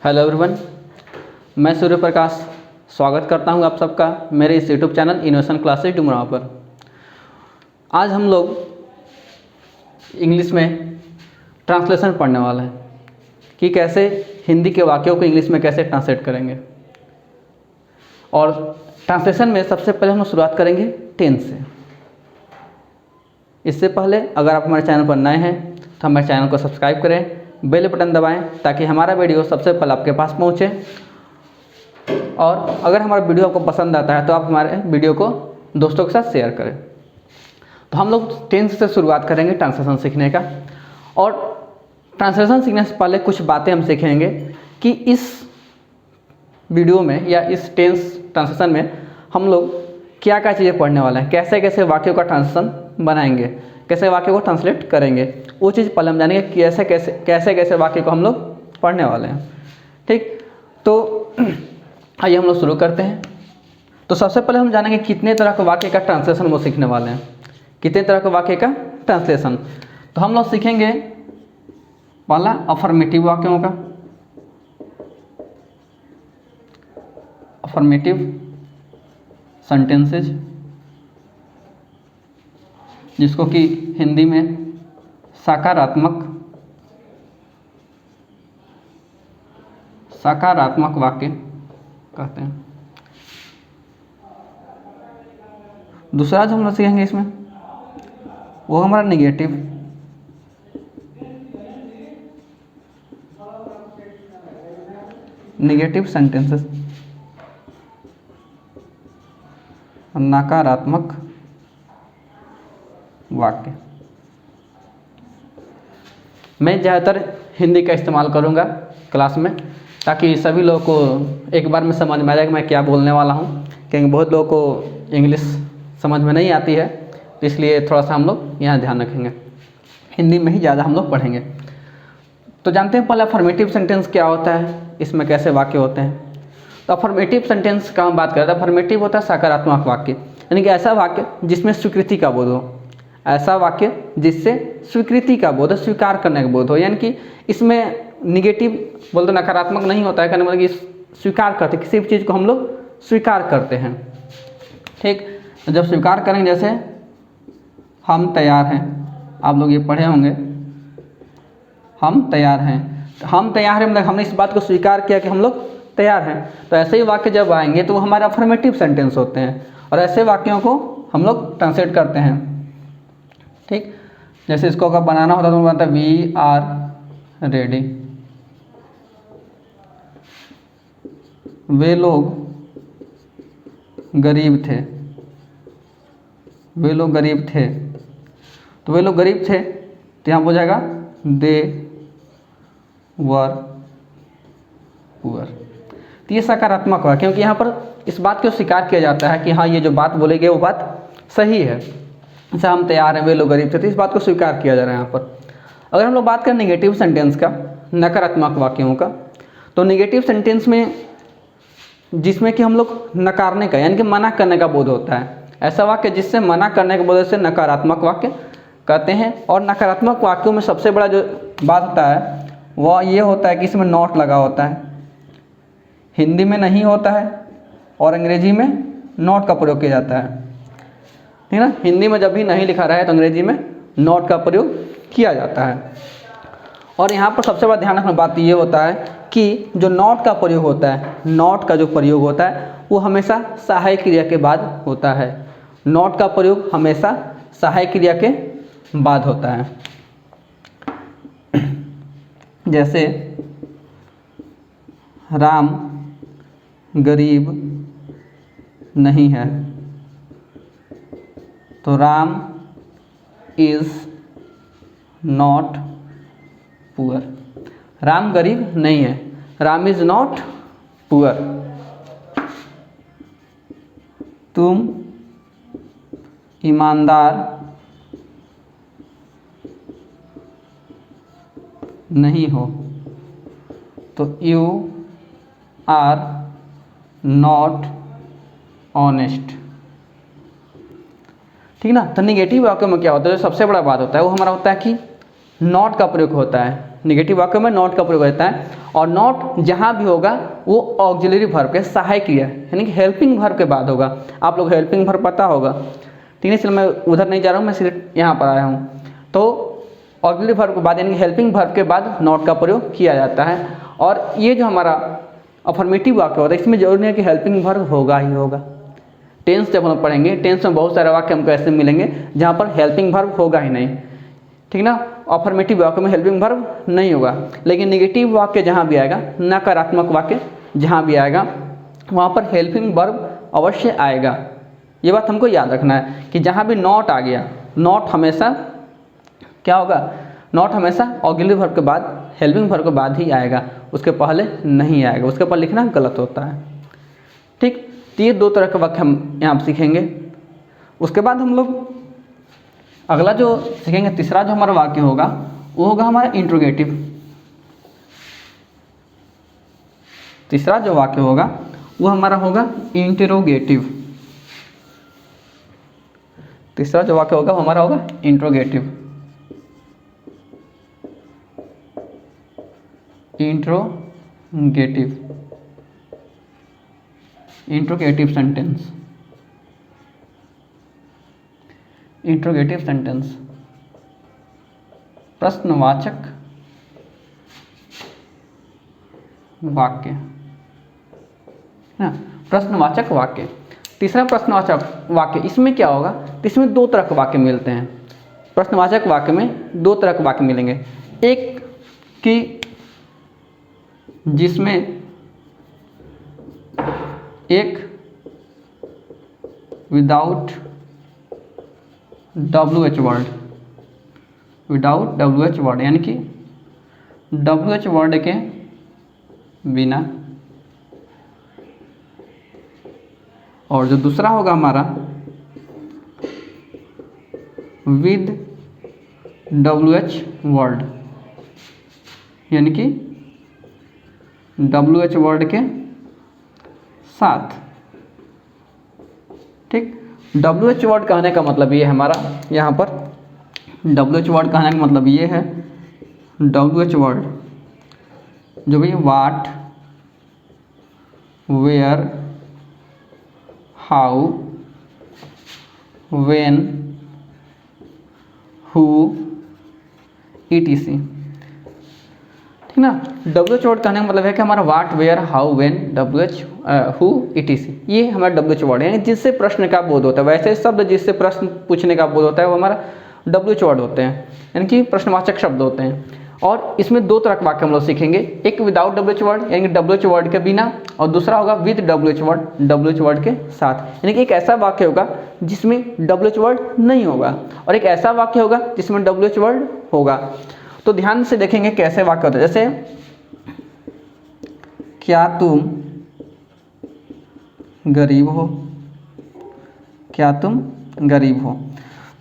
Hello everyone, मैं सूर्य प्रकाश स्वागत करता हूं आप सबका मेरे इस YouTube channel innovation classes Dumraon पर। आज हम लोग इंग्लिश में ट्रांसलेशन पढ़ने वाले हैं कि कैसे हिंदी के वाक्यों को इंग्लिश में कैसे ट्रांसलेट करेंगे। और ट्रांसलेशन में सबसे पहले हम शुरुआत करेंगे टेंस से। इससे पहले अगर आप हमारे चैनल पर नए हैं तो हमारे चैनल को सब्सक्राइब करें, बेल बटन दबाएं ताकि हमारा वीडियो सबसे पहले आपके पास पहुंचे। और अगर हमारा वीडियो आपको पसंद आता है तो आप हमारे वीडियो को दोस्तों के साथ शेयर करें। तो हम लोग टेंस से शुरुआत करेंगे ट्रांसलेशन सीखने का। और ट्रांसलेशन सीखने से पहले कुछ बातें हम सीखेंगे कि इस वीडियो में या इस टेंस ट्रांसलेशन में हम लोग क्या क्या चीज़ें पढ़ने वाले हैं, कैसे कैसे वाक्यों का ट्रांसलेशन बनाएंगे, कैसे वाक्य को ट्रांसलेट करेंगे, वो चीज़ पहले हम जानेंगे कि कैसे कैसे वाक्य को हम लोग पढ़ने वाले हैं। ठीक, तो आइए हम लोग शुरू करते हैं। तो सबसे पहले हम जानेंगे कितने तरह के वाक्य का ट्रांसलेशन वो सीखने वाले हैं, कितने तरह के वाक्य का ट्रांसलेशन। तो हम लोग सीखेंगे पहला अफर्मेटिव वाक्यों का, अफर्मेटिव सेंटेंसेज, जिसको कि हिंदी में सकारात्मक वाक्य कहते हैं। दूसरा जो हम लोग सीखेंगे इसमें वो हमारा निगेटिव सेंटेंसेस, नकारात्मक वाक्य। मैं ज़्यादातर हिंदी का इस्तेमाल करूँगा क्लास में ताकि सभी लोगों को एक बार में समझ में आ जाए कि मैं क्या बोलने वाला हूँ, क्योंकि बहुत लोगों को इंग्लिश समझ में नहीं आती है। तो इसलिए थोड़ा सा हम लोग यहाँ ध्यान रखेंगे, हिंदी में ही ज़्यादा हम लोग पढ़ेंगे। तो जानते हैं पहले अफर्मेटिव सेंटेंस क्या होता है, इसमें कैसे वाक्य होते हैं। तो अफर्मेटिव सेंटेंस का हम बात करें तो अफर्मेटिव होता है सकारात्मक वाक्य, यानी कि ऐसा वाक्य जिसमें स्वीकृति का बोध हो, ऐसा वाक्य जिससे स्वीकृति का बोध, स्वीकार करने का बोध हो। यानी कि इसमें निगेटिव बोलते नकारात्मक नहीं होता है, कहने मतलब कि स्वीकार करते, किसी भी चीज़ को हम लोग स्वीकार करते हैं। ठीक, तो जब स्वीकार करेंगे, जैसे हम तैयार हैं, आप लोग ये पढ़े होंगे, हम तैयार हैं। हम तैयार हैं मतलब हमने इस बात को स्वीकार किया कि हम लोग तैयार हैं। तो ऐसे ही वाक्य जब आएंगे तो वो हमारे अफर्मेटिव सेंटेंस होते हैं और ऐसे वाक्यों को हम लोग ट्रांसलेट करते हैं। ठीक, जैसे इसको अगर बनाना होता तो बनता वी आर रेडी। वे लोग गरीब थे, वे लोग गरीब थे, तो वे लोग गरीब थे तो यहाँ हो जाएगा दे वर पुअर। तो ये सकारात्मक हुआ क्योंकि यहाँ पर इस बात को स्वीकार किया जाता है कि हाँ ये जो बात बोली गई वो बात सही है। जैसे हम तैयार हैं, वे लोग गरीब थे, तो इस बात को स्वीकार किया जा रहा है यहाँ पर। अगर हम लोग बात करें नेगेटिव सेंटेंस का, नकारात्मक वाक्यों का, तो नेगेटिव सेंटेंस में जिसमें कि हम लोग नकारने का यानी कि मना करने का बोध होता है, ऐसा वाक्य जिससे मना करने के बोध से नकारात्मक वाक्य कहते हैं। और नकारात्मक वाक्यों में सबसे बड़ा जो बात होता है वह ये होता है कि इसमें नॉट लगा होता है। हिंदी में नहीं होता है और अंग्रेजी में नॉट का प्रयोग किया जाता है, ठीक है ना। हिंदी में जब भी नहीं लिखा रहा है तो अंग्रेजी में नॉट का प्रयोग किया जाता है। और यहाँ पर सबसे बड़ा ध्यान रखने बात ये होता है कि जो नॉट का प्रयोग होता है, नॉट का जो प्रयोग होता है वो हमेशा सहायक क्रिया के बाद होता है। नॉट का प्रयोग हमेशा सहायक क्रिया के बाद होता है। जैसे राम गरीब नहीं है, तो Ram is not poor. Ram गरीब नहीं है, राम इज नॉट पुअर। तुम ईमानदार नहीं हो, तो यू आर नॉट ऑनेस्ट। ठीक ना। तो निगेटिव वाक्यों में क्या होता है, जो सबसे बड़ा बात होता है वो हमारा होता है कि नॉट का प्रयोग होता है। नेगेटिव वाक्यों में नॉट का प्रयोग रहता है, और नॉट जहाँ भी होगा वो ऑक्सिलरी वर्ब के सहायक क्रिया यानी कि हेल्पिंग वर्ब के बाद होगा। आप लोग हेल्पिंग वर्ब पता होगा, ठीक है, इसलिए मैं उधर नहीं जा रहा हूँ, मैं सिर्फ यहाँ पर आया हूँ। तो ऑक्सिलरी वर्ब के बाद यानी कि हेल्पिंग वर्ब के बाद नॉट का प्रयोग किया जाता है। और ये जो हमारा अफर्मेटिव वाक्य होता है इसमें जरूरी नहीं है कि हेल्पिंग वर्ब होगा ही होगा। टेंस जब हम पढ़ेंगे, टेंस में बहुत सारे वाक्य हमको ऐसे मिलेंगे जहाँ पर हेल्पिंग वर्ब होगा ही नहीं, ठीक ना। अफर्मेटिव वाक्य में हेल्पिंग वर्ब नहीं होगा, लेकिन नेगेटिव वाक्य जहाँ भी आएगा, नकारात्मक वाक्य जहाँ भी आएगा वहाँ पर हेल्पिंग वर्ब अवश्य आएगा। ये बात हमको याद रखना है कि जहाँ भी नॉट आ गया, नॉट हमेशा क्या होगा, नॉट हमेशा ऑक्सिलरी वर्ब के बाद हेल्पिंग वर्ब के बाद ही आएगा, उसके पहले नहीं आएगा, उसके ऊपर लिखना गलत होता है, ठीक। तो ये दो तरह के वाक्य हम यहाँ पर सीखेंगे। उसके बाद हम लोग अगला जो सीखेंगे, तीसरा जो हमारा वाक्य होगा वो होगा हमारा इंट्रोगेटिव। तीसरा जो वाक्य होगा वो हमारा होगा इंटरोगेटिव। तीसरा जो वाक्य होगा वो हमारा होगा interrogative. Interrogative, interrogative sentence, interrogative sentence, प्रश्नवाचक वाक्य, ना, प्रश्नवाचक वाक्य। तीसरा प्रश्नवाचक वाक्य, इसमें क्या होगा, तो इसमें दो तरह के वाक्य मिलते हैं। प्रश्नवाचक वाक्य में दो तरह के वाक्य मिलेंगे, एक कि जिसमें एक without WH word, without WH word यानी कि WH वर्ड के बिना, और जो दूसरा होगा हमारा विद WH वर्ड यानी कि WH वर्ड के साथ, ठीक। WH वर्ड कहने का मतलब ये है हमारा, यहाँ पर WH वर्ड कहने का मतलब ये है, WH वर्ड जो भी what, where, how, when, who, ETC, ठीक ना। WH वर्ड कहने का मतलब है कि हमारा what, where, how, when, WH, who, ETC, ये हमारा WH वर्ड है, यानी जिससे प्रश्न का बोध होता है। वैसे शब्द जिससे प्रश्न पूछने का बोध होता है वो हमारा WH वर्ड होते हैं, यानी कि प्रश्नवाचक शब्द होते हैं। और इसमें दो तरह के वाक्य हम लोग सीखेंगे, एक विदाउट WH वर्ड यानी कि WH वर्ड के बिना, और दूसरा होगा with WH word, WH word के साथ, यानी कि एक ऐसा वाक्य होगा जिसमें WH वर्ड नहीं होगा और एक ऐसा वाक्य होगा जिसमें WH वर्ड होगा। तो ध्यान से देखेंगे कैसे वाक्य होता है, जैसे क्या तुम गरीब हो, क्या तुम गरीब हो।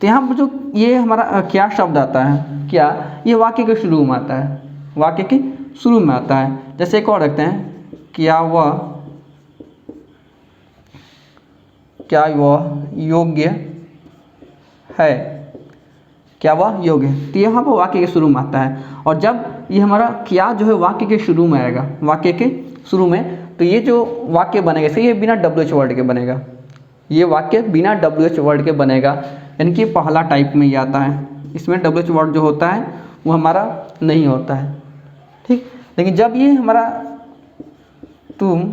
तो यहाँ पर जो ये हमारा क्या शब्द आता है, क्या, ये वाक्य के शुरू में आता है, वाक्य के शुरू में आता है। जैसे एक और रखते हैं, क्या वह योग्य है, क्या वह योग्य है। तो यहाँ पर वाक्य के शुरू में आता है, और जब ये हमारा क्या जो है वाक्य के शुरू में आएगा, वाक्य के शुरू में, तो ये जो वाक्य बनेगा इसे ये बिना WH वर्ड के बनेगा, ये वाक्य बिना WH वर्ड के बनेगा, यानी कि पहला टाइप में ही आता है, इसमें WH वर्ड जो होता है वो हमारा नहीं होता है, ठीक। लेकिन जब ये हमारा तुम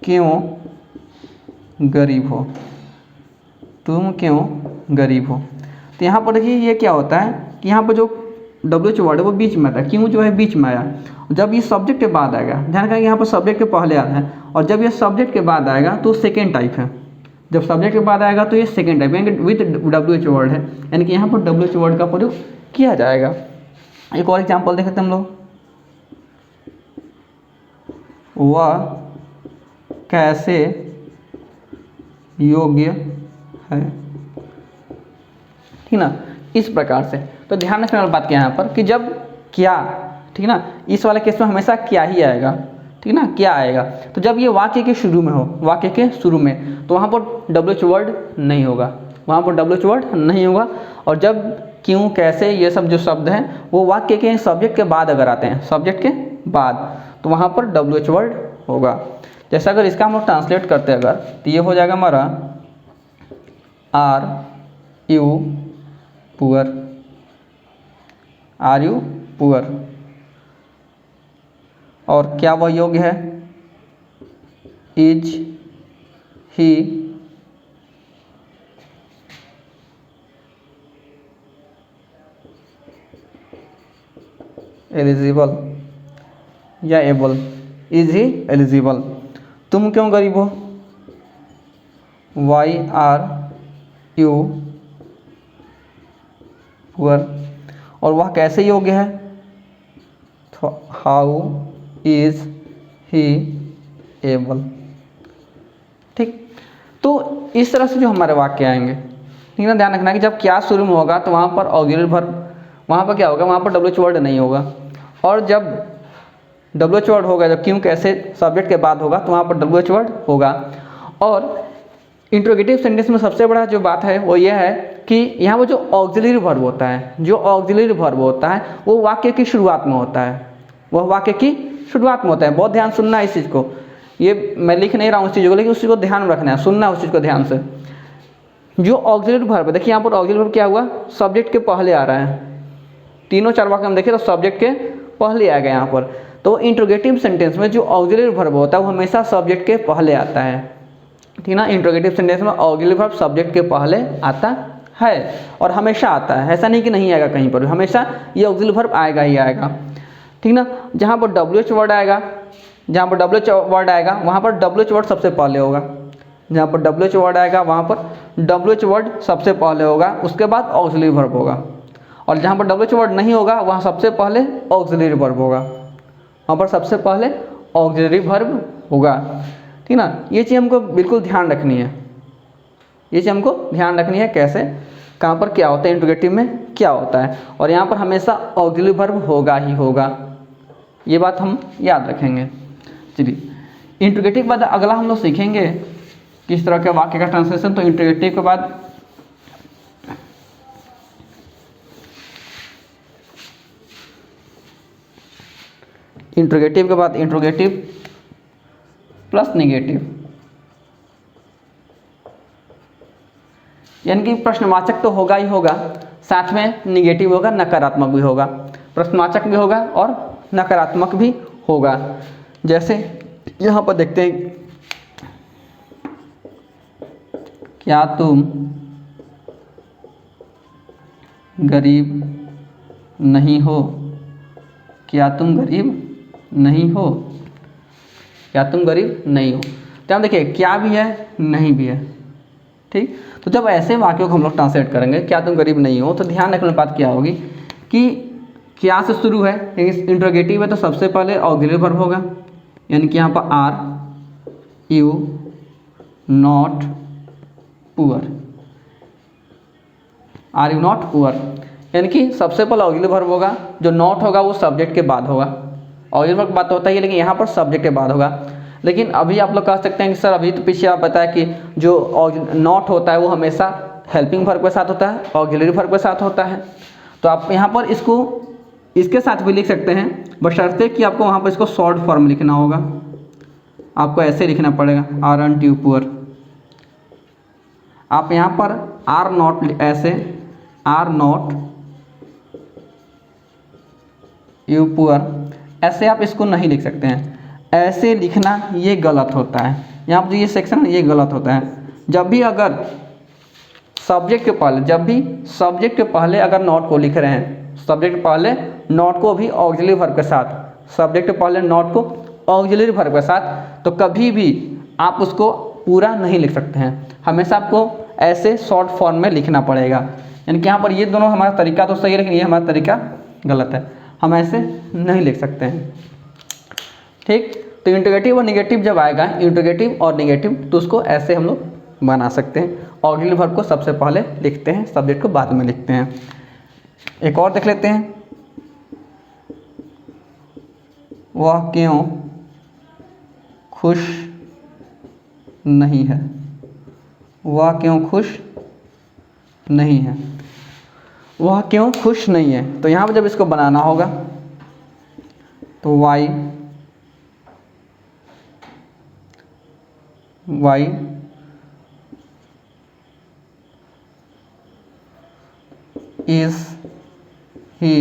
क्यों गरीब हो, तुम क्यों गरीब हो, तो यहाँ पर देखिए ये क्या होता है कि यहाँ पर जो WH वर्ड है वो बीच में आता है, क्यों जो है बीच में आया। जब ये सब्जेक्ट के बाद आएगा, ध्यान करेंगे यहाँ पर सब्जेक्ट के पहले आता है, और जब ये सब्जेक्ट के बाद आएगा तो सेकेंड टाइप है, जब सब्जेक्ट के बाद आएगा तो ये सेकेंड टाइप यानी कि विद WH वर्ड है, यानी कि यहाँ पर WH वर्ड का प्रयोग किया जाएगा। एक और एग्जाम्पल देख सकते हैं हम लोग, वह कैसे योग्य है, ठीक ना, इस प्रकार से। तो ध्यान रखने वाली बात क्या है यहाँ पर कि जब क्या, ठीक ना, इस वाले केस में हमेशा क्या ही आएगा, ठीक ना, क्या आएगा। तो जब ये वाक्य के शुरू में हो, वाक्य के शुरू में, तो वहाँ पर WH वर्ड नहीं होगा, वहाँ पर WH वर्ड नहीं होगा। और जब क्यों, कैसे, ये सब जो शब्द हैं वो वाक्य के सब्जेक्ट के बाद अगर आते हैं, सब्जेक्ट के बाद, तो वहाँ पर WH वर्ड होगा। जैसे अगर इसका हम लोग ट्रांसलेट करते हैं अगर, तो ये हो जाएगा हमारा are you poor, are you poor. और क्या वह योग्य है, इज ही एलिजिबल या एबल, इज ही एलिजिबल। तुम क्यों गरीब हो, वाई आर यू पुअर। और वह कैसे योग्य है, तो हाउ इज ही एबल। ठीक, तो इस तरह से जो हमारे वाक्य आएंगे, ठीक है, ध्यान रखना कि जब क्या शुरू में होगा तो वहाँ पर ऑक्सिलरी वर्ब, वहाँ पर क्या होगा, वहाँ पर WH वर्ड नहीं होगा। और जब WH वर्ड होगा, जब क्यों कैसे सब्जेक्ट के बाद होगा, तो वहाँ पर WH वर्ड होगा। और इंट्रोगेटिव सेंटेंस में सबसे बड़ा जो बात है वो ये है कि यहाँ पर जो ऑक्सिलरी वर्ब होता है, जो ऑक्सिलरी वर्ब होता है वो वाक्य की शुरुआत में होता है, वह वाक्य की शुरुआत में होता है। बहुत ध्यान सुनना है इस चीज़ को, ये मैं लिख नहीं रहा हूँ उस चीज़ को, लेकिन उस चीज़ को ध्यान में रखना है, सुनना है उस चीज़ को ध्यान से। जो ऑक्सिलरी वर्ब है, देखिए यहाँ पर ऑक्सिलरी वर्ब क्या हुआ, सब्जेक्ट के पहले आ रहा है। तीनों चार वाक्य हम देखें तो सब्जेक्ट के पहले आ गया यहाँ पर। तो इंट्रोगेटिव सेंटेंस में जो ऑक्सिलरी वर्ब होता है वो हमेशा सब्जेक्ट के पहले आता है, ठीक ना। इंट्रोगेटिव सेंटेंस में ऑक्सिलरी वर्ब सब्जेक्ट के पहले आता है और हमेशा आता है, ऐसा नहीं कि नहीं आएगा कहीं पर भी, हमेशा ये ऑक्सिलरी वर्ब आएगा ही आएगा, ठीक ना। जहाँ पर WH वर्ड आएगा, जहाँ पर WH वर्ड आएगा वहाँ पर WH वर्ड सबसे पहले होगा, जहाँ पर WH वर्ड आएगा वहाँ पर WH वर्ड सबसे पहले होगा, उसके बाद ऑक्सिलरी वर्ब होगा। और जहाँ पर WH वर्ड नहीं होगा वहाँ सबसे पहले ऑक्सिलरी वर्ब होगा, वहाँ पर सबसे पहले ऑक्सिलरी वर्ब होगा, ठीक ना। ये चीज़ हमको बिल्कुल ध्यान रखनी है, ये चीज़ हमको ध्यान रखनी है, कैसे, कहाँ पर क्या होता है, इंट्रोगेटिव में क्या होता है। और यहाँ पर हमेशा ऑक्सिलरी वर्ब होगा ही होगा, ये बात हम याद रखेंगे। चलिए, इंट्रोगेटिव के बाद अगला हम लोग सीखेंगे किस तरह के वाक्य का ट्रांसलेशन। तो इंट्रोगेटिव के बाद इंट्रोगेटिव प्लस नेगेटिव, यानी कि प्रश्नवाचक तो होगा ही होगा, साथ में नेगेटिव होगा, नकारात्मक भी होगा, प्रश्नवाचक भी होगा और नकारात्मक भी होगा। जैसे यहाँ पर देखते हैं, क्या तुम गरीब नहीं हो, क्या तुम गरीब नहीं हो, क्या तुम गरीब नहीं हो। तो हम देखिए क्या भी है, नहीं भी है, ठीक। तो जब ऐसे वाक्यों को हम लोग ट्रांसलेट करेंगे, क्या तुम गरीब नहीं हो, तो ध्यान रखने वाली बात क्या होगी कि क्या से शुरू है, इंट्रोगेटिव है तो सबसे पहले ऑक्सिलरी वर्ब होगा, यानी कि यहाँ पर are you not poor, are you not poor, यानी कि सबसे पहले ऑक्सिलरी वर्ब होगा, जो नॉट होगा वो सब्जेक्ट के बाद होगा। ऑक्सिलरी वर्ब की बात होता है लेकिन यहाँ पर सब्जेक्ट के बाद होगा। लेकिन अभी आप लोग कह सकते हैं कि सर अभी तो पीछे आप बताया कि जो नॉट होता है वो हमेशा हेल्पिंग वर्ब के साथ होता है, ऑक्सिलरी वर्ब के साथ होता है। तो आप यहाँ पर इसको इसके साथ भी लिख सकते हैं, बशर्ते कि आपको वहाँ पर इसको शॉर्ट फॉर्म लिखना होगा, आपको ऐसे लिखना पड़ेगा, आर एन टी पुअर। आप यहाँ पर आर नॉट ऐसे, आर नॉट यू पुअर, ऐसे आप इसको नहीं लिख सकते हैं, ऐसे लिखना ये गलत होता है। यहाँ पर ये सेक्शन ये गलत होता है। जब भी अगर सब्जेक्ट के पहले, जब भी सब्जेक्ट के पहले अगर नॉट को लिख रहे हैं, सब्जेक्ट के पहले नॉट को भी ऑक्सिलरी वर्ब के साथ, सब्जेक्ट के पहले नॉट को ऑक्सिलरी वर्ब के साथ, तो कभी भी आप उसको पूरा नहीं लिख सकते हैं, हमेशा आपको ऐसे शॉर्ट फॉर्म में लिखना पड़ेगा। यानी कि यहाँ पर ये दोनों हमारा तरीका तो सही है, लेकिन ये हमारा तरीका गलत है, हम ऐसे नहीं लिख सकते हैं, ठीक। तो इंट्रोगेटिव और नेगेटिव जब आएगा, इंट्रोगेटिव और नेगेटिव, तो उसको ऐसे हम लोग बना सकते हैं, ऑक्सिलरी वर्ब को सबसे पहले लिखते हैं, सब्जेक्ट को बाद में लिखते हैं। एक और देख लेते हैं, वह क्यों खुश नहीं है, वह क्यों खुश नहीं है। वह क्यों खुश नहीं है। तो यहाँ पर जब इसको बनाना होगा तो why is he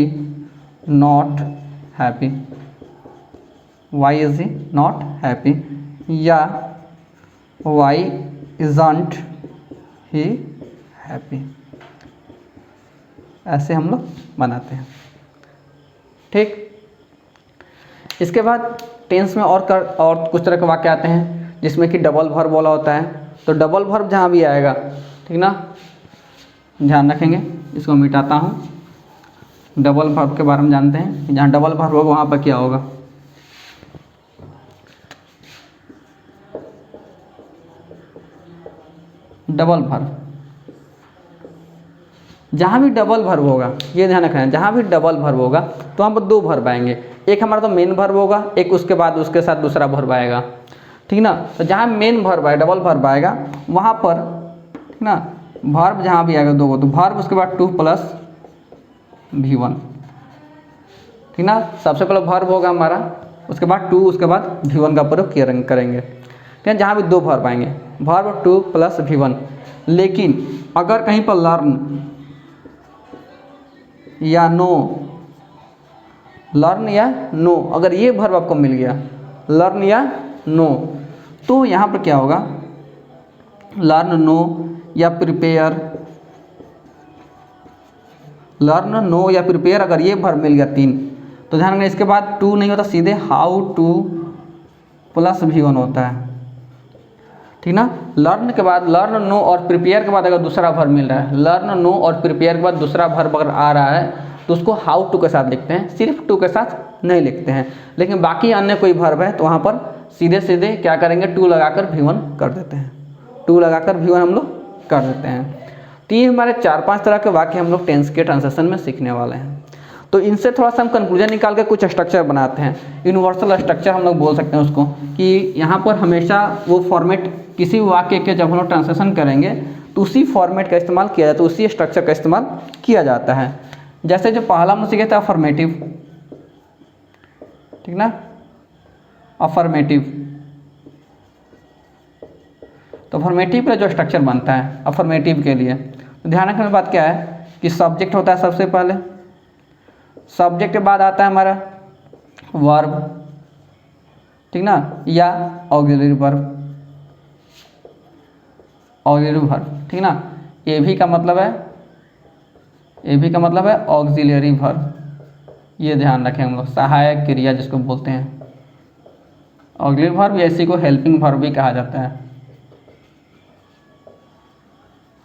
not happy, why is he not happy, या वाई इजंट ही हैप्पी। ऐसे हम लोग बनाते हैं। ठीक, इसके बाद टेंस में और कुछ तरह के वाक्य आते हैं जिसमें कि डबल वर्ब बोला होता है। तो डबल वर्ब जहाँ भी आएगा, ठीक ना, ध्यान रखेंगे। इसको मिटाता हूँ। डबल वर्ब के बारे में जानते हैं। जहाँ डबल वर्ब होगा वहाँ पर क्या होगा। डबल वर्ब, जहाँ भी डबल वर्ब होगा, ये ध्यान रखना है, जहाँ भी डबल वर्ब होगा तो वहाँ पर दो वर्ब आएंगे। एक हमारा तो मेन वर्ब होगा, एक उसके बाद उसके साथ दूसरा वर्ब आएगा, ठीक ना। तो जहाँ मेन वर्ब आए, डबल वर्ब आएगा वहाँ पर, ठीक ना, वर्ब जहाँ भी आएगा दो, तो वर्ब उसके बाद 2 + V1, ठीक ना। सबसे पहले वर्ब होगा हमारा, उसके बाद 2, उसके बाद V1 का प्रयोग करेंगे, ठीक है। जहाँ भी दो वर्ब आएंगे, वर्ब 2 + V1। लेकिन अगर कहीं पर लर्न या नो, लर्न या नो, अगर ये वर्ब आपको मिल गया, लर्न या नो, तो यहाँ पर क्या होगा, लर्न नो या प्रिपेयर, लर्न नो या प्रिपेयर, अगर ये वर्ब मिल गया 3, तो ध्यान रखना इसके बाद 2 नहीं होता, सीधे हाउ टू + V1 होता है, ठीक ना। लर्न के बाद, लर्न नो और प्रिपेयर के बाद अगर दूसरा वर्ब मिल रहा है, लर्न नो और प्रिपेयर के बाद दूसरा वर्ब अगर आ रहा है तो उसको हाउ टू के साथ लिखते हैं, सिर्फ टू के साथ नहीं लिखते हैं। लेकिन बाकी अन्य कोई वर्ब है तो वहाँ पर सीधे सीधे क्या करेंगे, 2 लगाकर V1 कर देते हैं, 2 लगाकर V1 हम लोग कर देते हैं। तो ये हमारे 4-5 तरह के वाक्य हम लोग टेंस के ट्रांसलेशन में सीखने वाले हैं। तो इनसे थोड़ा सा हम कंक्लूजन निकाल के कुछ स्ट्रक्चर बनाते हैं। यूनिवर्सल स्ट्रक्चर हम लोग बोल सकते हैं उसको, कि यहाँ पर हमेशा वो फॉर्मेट, किसी वाक्य के जब हम लोग ट्रांसलेशन करेंगे तो उसी फॉर्मेट का इस्तेमाल किया जाता है, उसी स्ट्रक्चर का इस्तेमाल किया जाता है। जैसे जो पहला हम सीखे थे अफर्मेटिव, ठीक ना, अफर्मेटिव। तो अफर्मेटिव का जो स्ट्रक्चर बनता है अफर्मेटिव के लिए, तो ध्यान रखने की बात क्या है कि सब्जेक्ट होता है सबसे पहले, सब्जेक्ट के बाद आता है हमारा वर्ब, ठीक ना, या ऑक्सिलरी वर्ब, ऑक्सिलरी वर्ब, ठीक ना। ए भी का मतलब है, ए भी का मतलब है ऑक्सिलरी वर्ब, ये ध्यान रखें हम लोग, सहायक क्रिया जिसको बोलते हैं ऑक्सिलरी वर्ब, या इसी को हेल्पिंग वर्ब भी कहा जाता है,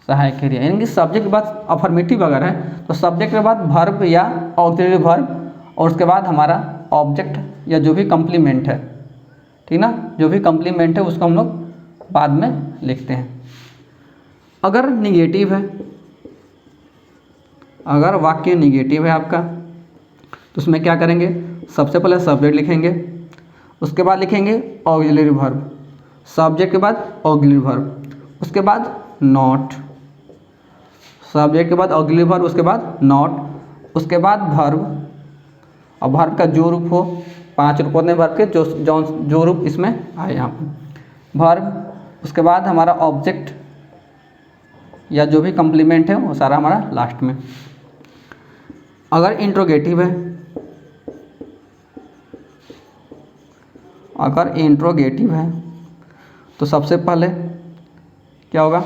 सहायक क्रिया। यानी कि सब्जेक्ट के बाद अफर्मेटिव अगर है तो सब्जेक्ट के बाद वर्ब या ऑक्सिलरी वर्ब, और उसके बाद हमारा ऑब्जेक्ट या जो भी कम्प्लीमेंट है, ठीक ना, जो भी कम्प्लीमेंट है उसको हम लोग बाद में लिखते हैं। अगर निगेटिव है, अगर वाक्य निगेटिव है आपका, तो उसमें क्या करेंगे, सबसे पहले सब्जेक्ट लिखेंगे, उसके बाद लिखेंगे ऑक्सिलरी वर्ब, सब्जेक्ट के बाद ऑक्सिलरी वर्ब, उसके बाद नॉट, सब्जेक्ट के बाद ऑक्सिलरी वर्ब, उसके बाद नॉट, उसके बाद वर्ब, और वर्ब का जो रूप हो, 5 रूप होते हैं वर्ब के, जो रूप इसमें आए यहाँ पर वर्ब, उसके बाद हमारा ऑब्जेक्ट या जो भी कम्प्लीमेंट है वो सारा हमारा लास्ट में। अगर इंट्रोगेटिव है, अगर इंट्रोगेटिव है तो सबसे पहले क्या होगा,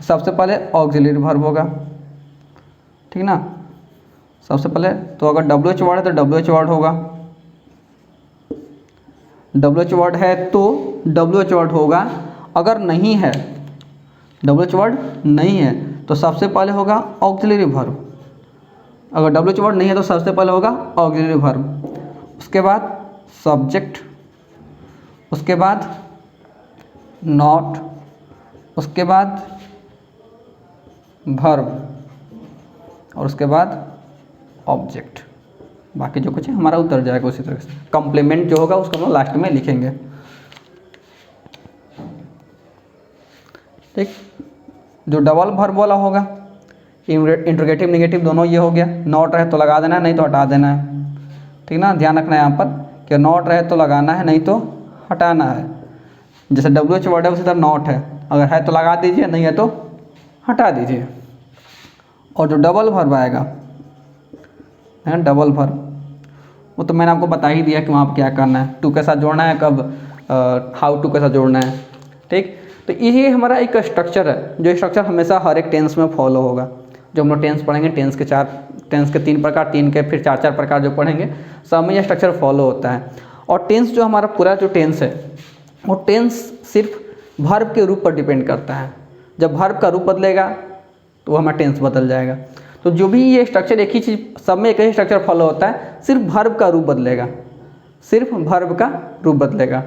सबसे पहले ऑक्सिलरी वर्ब होगा, ठीक ना। सबसे पहले तो अगर WH वर्ड है तो WH वर्ड होगा, WH वर्ड है तो WH वर्ड होगा। अगर नहीं है, WH वर्ड नहीं है तो सबसे पहले होगा ऑक्सिलरी वर्ब, अगर WH वर्ड नहीं है तो सबसे पहले होगा ऑक्सिलरी वर्ब, उसके बाद सब्जेक्ट, उसके बाद नॉट, उसके बाद वर्ब, और उसके बाद ऑब्जेक्ट। बाकी जो कुछ है हमारा उतर जाएगा उसी तरह से। कॉम्प्लीमेंट जो होगा उसको हम लास्ट में लिखेंगे, ठीक। जो डबल वर्ब वाला होगा, इंट्रोगेटिव नेगेटिव दोनों ये हो गया। नॉट रहे तो लगा देना है, नहीं तो हटा देना है, ठीक ना। ध्यान रखना है यहाँ पर कि नॉट रहे तो लगाना है, नहीं तो हटाना है। जैसे WH वर्ड है उसी तरह नॉट है, अगर है तो लगा दीजिए, नहीं है तो हटा दीजिए। और जो डबल वर्ब आएगा है डबल वर्ब, वो तो मैंने आपको बता ही दिया कि वहाँ पर क्या करना है, टू के साथ जोड़ना है, कब हाउ टू के साथ जोड़ना है, ठीक। तो ये हमारा एक स्ट्रक्चर है, जो स्ट्रक्चर हमेशा हर एक टेंस में फॉलो होगा। जो हम लोग टेंस पढ़ेंगे, टेंस के 3 प्रकार, 3 के फिर 4 प्रकार जो पढ़ेंगे, सब में यह स्ट्रक्चर फॉलो होता है। और टेंस जो हमारा पूरा जो टेंस है, वो टेंस सिर्फ वर्ब के रूप पर डिपेंड करता है। जब वर्ब का रूप बदलेगा तो वो हमारा टेंस बदल जाएगा। तो जो भी ये स्ट्रक्चर, एक ही चीज़, सब में एक ही स्ट्रक्चर फॉलो होता है, सिर्फ वर्ब का रूप बदलेगा, सिर्फ वर्ब का रूप बदलेगा,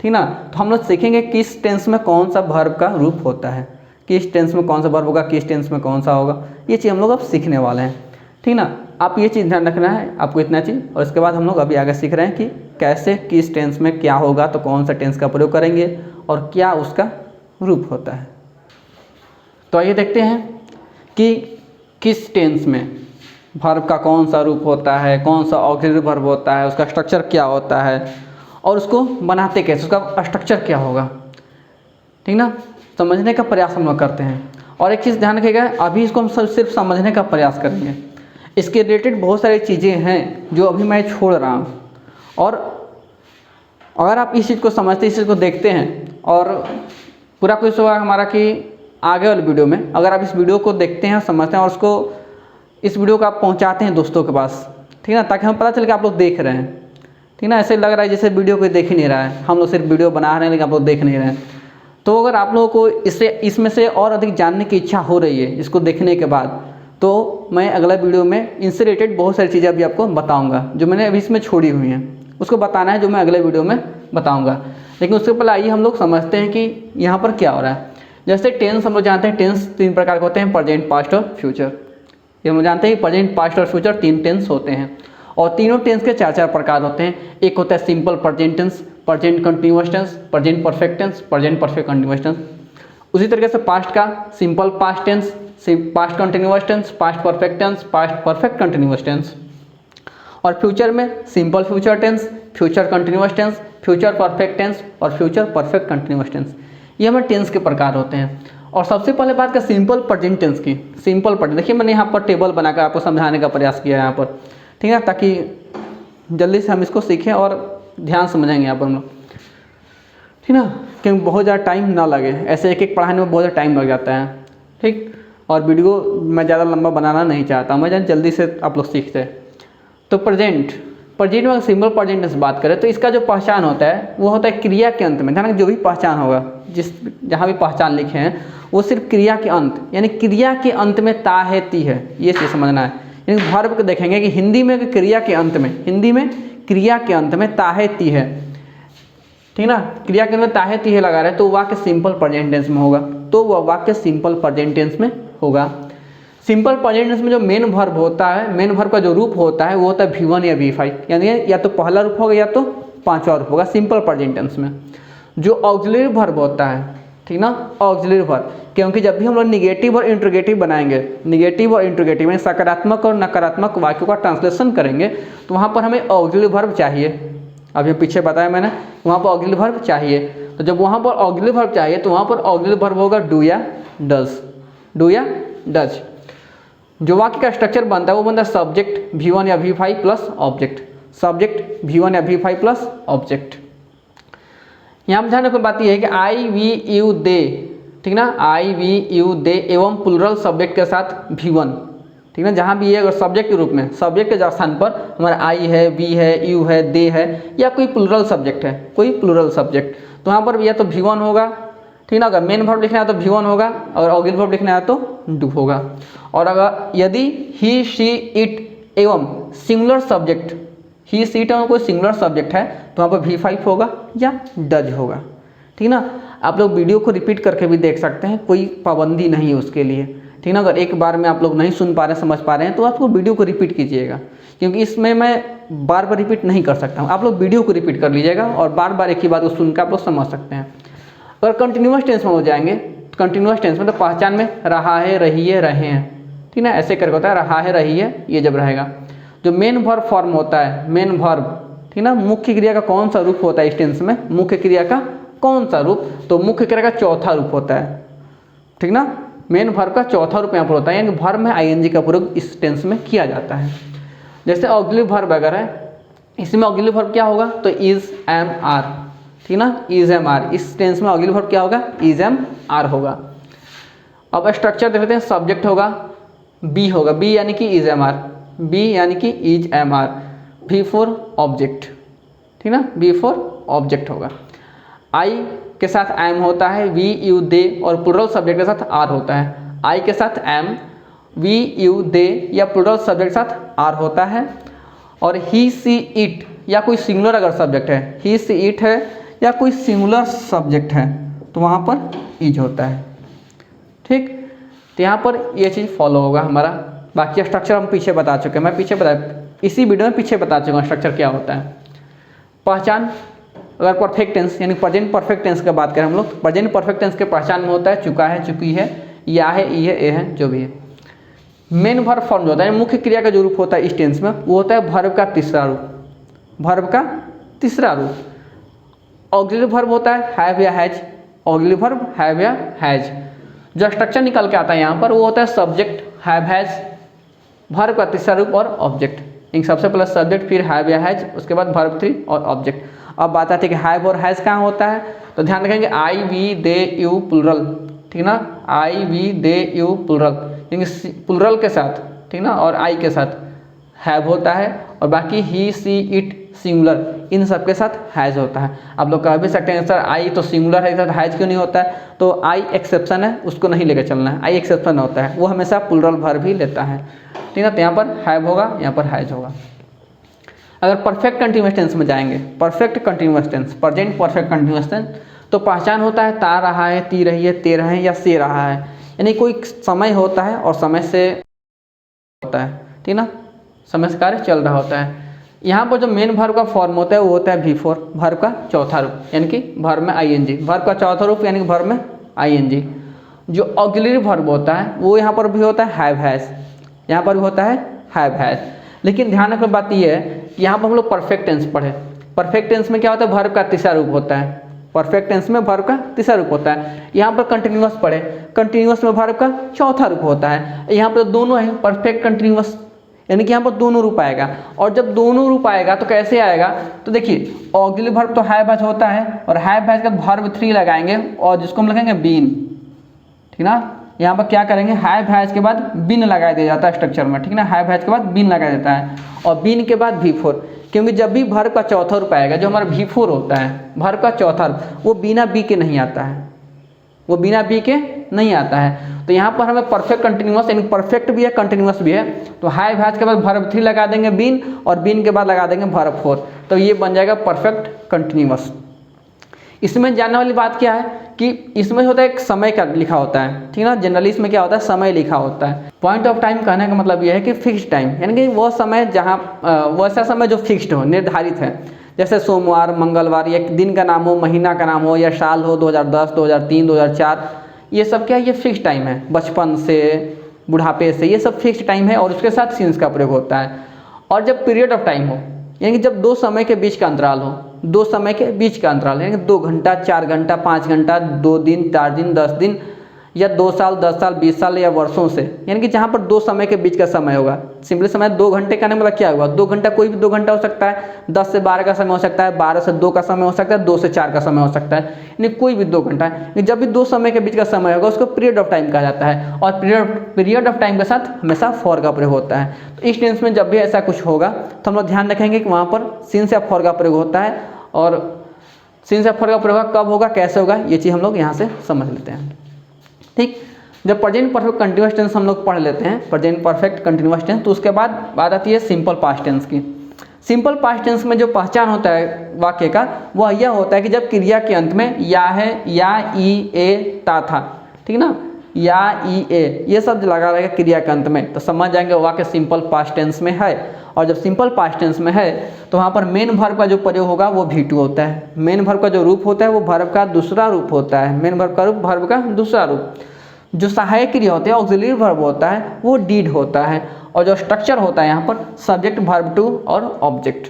ठीक ना। तो हम लोग सीखेंगे किस टेंस में कौन सा वर्ब का रूप होता है, किस टेंस में कौन सा वर्ब होगा, किस टेंस में कौन सा होगा, ये चीज़ हम लोग अब सीखने वाले हैं, ठीक ना। आप ये चीज़ ध्यान रखना है, आपको इतना चीज़। और इसके बाद हम लोग अभी आगे सीख रहे हैं कि कैसे किस टेंस में क्या होगा, तो कौन सा टेंस का प्रयोग करेंगे और क्या उसका रूप होता है। तो आइए देखते हैं कि किस टेंस में वर्ब का कौन सा रूप होता है, कौन सा ऑक्सिलरी वर्ब होता है, उसका स्ट्रक्चर क्या होता है और उसको बनाते कैसे, उसका स्ट्रक्चर क्या होगा, ठीक ना। समझने का प्रयास हम लोग करते हैं। और एक चीज़ ध्यान रखिएगा, अभी इसको हम सिर्फ समझने का प्रयास करेंगे, इसके रिलेटेड बहुत सारी चीज़ें हैं जो अभी मैं छोड़ रहा हूँ। और अगर आप इस चीज़ को समझते, इस चीज़ को देखते हैं, और पूरा कुछ होगा हमारा कि आगे वाले वीडियो में अगर आप इस वीडियो को देखते हैं, समझते हैं और उसको, इस वीडियो को आप पहुँचाते हैं दोस्तों के पास, ठीक है ना, ताकि हमें पता चले कि आप लोग देख रहे हैं, ठीक ना। ऐसे लग रहा है जैसे वीडियो कोई देख ही नहीं रहा है, हम लोग सिर्फ वीडियो बना रहे हैं लेकिन आप लोग देख नहीं रहे हैं। तो अगर आप लोगों को इसमें से और अधिक जानने की इच्छा हो रही है इसको देखने के बाद, तो मैं अगला वीडियो में इनसे रिलेटेड बहुत सारी चीज़ें अभी आपको बताऊंगा, जो मैंने अभी इसमें छोड़ी हुई हैं, उसको बताना है, जो मैं अगले वीडियो में बताऊंगा। लेकिन उससे पहले आइए हम लोग समझते हैं कि यहाँ पर क्या हो रहा है। जैसे टेंस हम लोग जानते हैं, टेंस 3 प्रकार के होते हैं, प्रेजेंट, पास्ट और फ्यूचर। ये हम लोग जानते हैं कि प्रेजेंट, पास्ट और फ्यूचर 3 टेंस होते हैं, और तीनों टेंस के 4 प्रकार होते हैं। एक होता है simple present tense, present continuous tense, present perfect tense, present perfect continuous tense. उसी तरीके से पास्ट का simple past tense, past continuous tense, past perfect tense, past perfect continuous tense. और फ्यूचर में simple future tense, future continuous tense, future perfect tense और future perfect continuous tense. ये हमारे tense के प्रकार होते हैं। और सबसे पहले बात का सिंपल प्रेजेंट टेंस की। सिंपल प्रेजेंट, देखिए मैंने यहाँ पर टेबल बनाकर आपको समझाने का प्रयास किया है यहाँ पर, ठीक है, ताकि जल्दी से हम इसको सीखें और ध्यान समझेंगे यहाँ पर हम लोग, ठीक ना, क्योंकि बहुत ज़्यादा टाइम ना लगे। ऐसे एक पढ़ाने में बहुत ज़्यादा टाइम लग जाता है, ठीक। और वीडियो मैं ज़्यादा लंबा बनाना नहीं चाहता, मैं जल्दी से आप लोग सीखते हैं। तो प्रेजेंट में सिंपल प्रेजेंट टेंस बात करें तो इसका जो पहचान होता है वो होता है क्रिया के अंत में। ध्यान जो भी पहचान होगा, जहाँ भी पहचान लिखे हैं वो सिर्फ क्रिया के अंत, यानी क्रिया के अंत में ता है ती है, ये चीज़ समझना है। यानी वर्ब को देखेंगे कि हिंदी में क्रिया के अंत में, हिंदी में क्रिया के अंत में ता है ती है, ठीक ना, क्रिया के अंत में ता है ती है लगा रहे हैं, तो वाक्य सिंपल प्रेजेंट टेंस में होगा, तो वह वाक्य सिंपल प्रेजेंट टेंस में होगा। सिंपल प्रेजेंट टेंस में जो मेन वर्ब होता है, मेन वर्ब का जो रूप होता है वो होता है V1 या V5, यानी या तो पहला रूप होगा या तो 5वां रूप होगा सिंपल प्रेजेंट टेंस में। जो ऑक्सिलरी वर्ब होता है, ठीक ना, ऑक्सिलरी वर्ब, क्योंकि जब भी हम लोग निगेटिव और इंट्रोगेटिव बनाएंगे, निगेटिव और इंट्रोगेटिव में सकारात्मक और नकारात्मक वाक्यों का ट्रांसलेशन करेंगे, तो वहाँ पर हमें ऑक्सिलरी वर्ब चाहिए। अभी पीछे बताया मैंने, वहाँ पर ऑक्सिलरी वर्ब चाहिए। तो जब वहाँ पर ऑक्सिलरी वर्ब चाहिए तो वहाँ पर ऑक्सिलरी वर्ब होगा डू या डज, डू या डज। जो वाक्य का स्ट्रक्चर बनता है वो बनता है सब्जेक्ट V1 या V5 plus object, subject V1 या V5 प्लस ऑब्जेक्ट। यहाँ पर ध्यान रखने की बात यह है कि आई वी यू दे, ठीक ना, आई वी यू दे एवं प्लूरल सब्जेक्ट के साथ V1, ठीक ना, जहाँ भी ये अगर सब्जेक्ट के रूप में, सब्जेक्ट के स्थान पर हमारा आई है, वी है, यू है, दे है, या कोई प्लूरल सब्जेक्ट है, कोई प्लूरल सब्जेक्ट, तो यहाँ पर या तो V1 होगा, ठीक ना। अगर मेन वर्ब लिखना है तो V1 होगा, अगर ऑक्सिलरी वर्ब लिखना है तो डू होगा। और अगर यदि ही शी इट एवं singular subject, he see it एवं कोई सिंगुलर सब्जेक्ट है तो वहाँ पर V5 होगा या डज होगा, ठीक ना। आप लोग वीडियो को रिपीट करके भी देख सकते हैं, कोई पाबंदी नहीं है उसके लिए, ठीक ना। अगर एक बार में आप लोग नहीं सुन पा रहे हैं, समझ पा रहे हैं, तो आपको वीडियो को रिपीट कीजिएगा, क्योंकि इसमें मैं बार बार रिपीट नहीं कर सकता हूँ। आप लोग वीडियो को रिपीट कर लीजिएगा और बार बार एक ही बात को सुनकर आप लोग समझ सकते हैं। अगर कंटिन्यूअस टेंस में हो जाएंगे, कंटिन्यूअस टेंस में तो पहचान में रहा है, रही है, रहे हैं, ठीक ना, ऐसे करके होता है, रहा है, रही है, ये जब रहेगा। जो मेन वर्ब फॉर्म होता है, मेन वर्ब, ठीक ना, मुख्य क्रिया का कौन सा रूप होता है इस टेंस में, मुख्य क्रिया का कौन सा रूप, तो मुख्य क्रिया का चौथा रूप होता है, ठीक ना, मेन वर्ब का चौथा रूप यहाँ पर होता है, यानी वर्ब में आईएनजी का प्रयोग इस टेंस में किया जाता है। जैसे ऑक्सिलरी वर्ब अगर है, इसमें ऑक्सिलरी वर्ब क्या होगा, तो इज एम आर, ठीक ना, इज एम आर, इस टेंस में ऑक्सिलरी वर्ब क्या होगा, इज एम आर होगा। अब स्ट्रक्चर देख लेते हैं, सब्जेक्ट होगा बी होगा, बी यानी कि इज एम आर, बी यानी कि is am are, V four object, ठीक ना, वी फॉर ऑब्जेक्ट होगा। आई के साथ एम होता है, वी यू दे, और प्लूरल सब्जेक्ट के साथ आर होता है। आई के साथ एम, वी यू दे या प्लूरल सब्जेक्ट के साथ आर होता है। और ही सी इट या कोई सिंगुलर अगर सब्जेक्ट है, ही सी इट है या कोई सिंगुलर सब्जेक्ट है तो वहाँ पर इज होता है, ठीक। तो यहाँ पर ये चीज़ फॉलो होगा हमारा। बाकी स्ट्रक्चर हम पीछे बता चुके हैं, मैं पीछे इसी वीडियो में पीछे बता चुका हूँ स्ट्रक्चर क्या होता है। पहचान, अगर परफेक्ट टेंस यानी प्रेजेंट परफेक्ट टेंस की बात करें हम लोग, प्रेजेंट परफेक्ट टेंस के पहचान में होता है चुका है, चुकी है, या है, ई है, ए है, जो भी है। मेन वर्ब फॉर्म जो होता है, मुख्य क्रिया का जो रूप होता है इस टेंस में, वो होता है वर्ब का तीसरा रूप, वर्ब का तीसरा रूप। ऑक्सिलरी वर्ब होता है हैव या हैज, ऑक्सिलरी वर्ब हैव या हैज। जो स्ट्रक्चर निकल के आता है यहाँ पर वो होता है सब्जेक्ट हैव हैज, वर्ब का तीसरा रूप और ऑब्जेक्ट। सबसे पहले सब्जेक्ट, फिर हैव या हैज, उसके बाद वर्ब 3 और ऑब्जेक्ट। अब बात आती है कि हैव और हैज कहाँ होता है, तो ध्यान रखेंगे I we they you plural, ठीक ना, I we they you plural, plural के साथ, ठीक ना, और आई के साथ हैव होता है, और बाकी ही सी इट सिंगुलर, इन सब के साथ हैज होता है। आप लोग कह भी सकते हैं सर आई तो सिंगुलर है, साथ हैज क्यों नहीं होता है, तो आई एक्सेप्शन है, उसको नहीं लेकर चलना है, आई एक्सेप्शन होता है, वो हमेशा प्लूरल वर्ब ही लेता है, ठीक है। तो यहाँ पर हैव होगा, यहाँ पर हैज होगा। अगर परफेक्ट कंटिन्यूअस टेंस में जाएंगे, perfect continuous tense, present perfect continuous tense, तो पहचान होता है ता रहा है, ती रही है, ते रहे हैं या से रहा है, यानी कोई समय होता है और समय से होता है, ठीक ना, समय से कार्य चल रहा होता है। यहाँ पर जो मेन वर्ब का फॉर्म होता है वो होता है वी फोर, वर्ब का चौथा रूप, यानी कि वर्ब में आईएनजी, वर्ब का चौथा रूप यानी कि वर्ब में आईएनजी। जो ऑक्सिलरी वर्ब होता है वो यहाँ पर भी होता है हैव हैज, यहाँ पर भी होता है हैव हैज। लेकिन ध्यान रखने बात ये है कि यहाँ पर हम लोग परफेक्ट टेंस पढ़े, परफेक्ट टेंस में क्या होता है, वर्ब का तीसरा रूप होता है, परफेक्ट टेंस में वर्ब का तीसरा रूप होता है। यहाँ पर कंटिन्यूअस पढ़े, कंटिन्यूअस में वर्ब का चौथा रूप होता है। यहाँ पर दोनों है परफेक्ट कंटिन्यूअस, यानी कि यहाँ पर दोनों रूप आएगा। और जब दोनों रूप आएगा तो कैसे आएगा, तो देखिए ऑक्सिलरी वर्ब तो हैव हैज होता है, और हैव हैज का वर्ब 3 लगाएंगे और जिसको हम लिखेंगे बीन, ठीक ना। यहाँ पर क्या करेंगे, हैव हैज के बाद बिन लगा दिया जाता है स्ट्रक्चर में, ठीक ना, हैव हैज के बाद बिन लगा देता है, और बिन के बाद वी फोर, क्योंकि जब भी वर्ब का चौथा रूप आएगा, जो हमारा वी फोर होता है, वर्ब का चौथा रूप, वो बिना बी के नहीं आता है, वो बिना बी के नहीं आता है। तो यहाँ पर हमें परफेक्ट कंटिन्यूअस, यानी परफेक्ट भी है कंटिन्यूअस भी है, तो हैव हैज के बाद वर्ब 3 लगा देंगे बिन, और बिन के बाद लगा देंगे वर्ब 4, तो ये बन जाएगा परफेक्ट कंटिन्यूअस। इसमें जानने वाली बात क्या है कि इसमें होता है एक समय का लिखा होता है, ठीक है ना, जनरली इसमें क्या होता है, समय लिखा होता है। पॉइंट ऑफ टाइम कहने का मतलब यह है कि फिक्स्ड टाइम, यानी कि वो समय जहाँ वैसा समय जो फिक्स्ड हो, निर्धारित है, जैसे सोमवार, मंगलवार, एक दिन का नाम हो, महीना का नाम हो, या साल हो, 2010, 2003, 2004, ये सब क्या है, ये फिक्स्ड टाइम है, बचपन से बुढ़ापे से, ये सब फिक्स्ड टाइम है, और उसके साथ सिंस का प्रयोग होता है। और जब पीरियड ऑफ टाइम हो, यानी कि जब 2 समय के बीच का अंतराल हो, 2 समय के बीच का अंतराल, यानी कि 2 घंटा, 4 घंटा, 5 घंटा, 2 दिन, 4 दिन, 10 दिन, या 2 साल, 10 साल, 20 साल या वर्षों से, यानी कि जहाँ पर 2 समय के बीच का समय होगा। सिंपली समय 2 घंटे का मतलब क्या हुआ, 2 घंटा कोई भी 2 घंटा हो सकता है, 10 से 12 का समय हो सकता है, 12 से 2 का समय हो सकता है, 2 से 4 का समय हो सकता है, यानी कोई भी 2 घंटा है। जब भी 2 समय के बीच का समय होगा उसको पीरियड ऑफ टाइम कहा जाता है, और पीरियड ऑफ टाइम के साथ हमेशा फॉर का प्रयोग होता है। तो इस टेंस में जब भी ऐसा कुछ होगा तो हम लोग ध्यान रखेंगे कि वहाँ पर सिंस या फॉर का प्रयोग होता है, और सिंस या फॉर का प्रयोग कब होगा, कैसे होगा, ये चीज़ हम लोग यहाँ से समझ लेते हैं, ठीक। जब प्रेजेंट परफेक्ट कंटिन्यूअस टेंस हम लोग पढ़ लेते हैं, प्रेजेंट परफेक्ट कंटिन्यूअस टेंस, तो उसके बाद बात आती है सिंपल पास्ट टेंस की। सिंपल पास्ट टेंस में जो पहचान होता है वाक्य का वह यह होता है कि जब क्रिया के अंत में या है, या, ई, ए, ता, था, ठीक ना, या, ई, ए, ये सब लगा रहेगा क्रिया के अंत में, तो समझ जाएंगे वाक्य सिंपल पास्ट टेंस में है। और जब सिंपल पास्ट टेंस में है तो वहाँ पर मेन वर्ब का जो प्रयोग होगा वो V2 होता है। मेन वर्ब का जो रूप होता है वो वर्ब का दूसरा रूप होता है, मेन वर्ब का रूप वर्ब का दूसरा रूप। जो सहायक क्रिया होते हैं ऑक्सिलरी वर्ब होता है वो डीड होता है, और जो स्ट्रक्चर होता है यहाँ पर सब्जेक्ट वर्ब टू और ऑब्जेक्ट।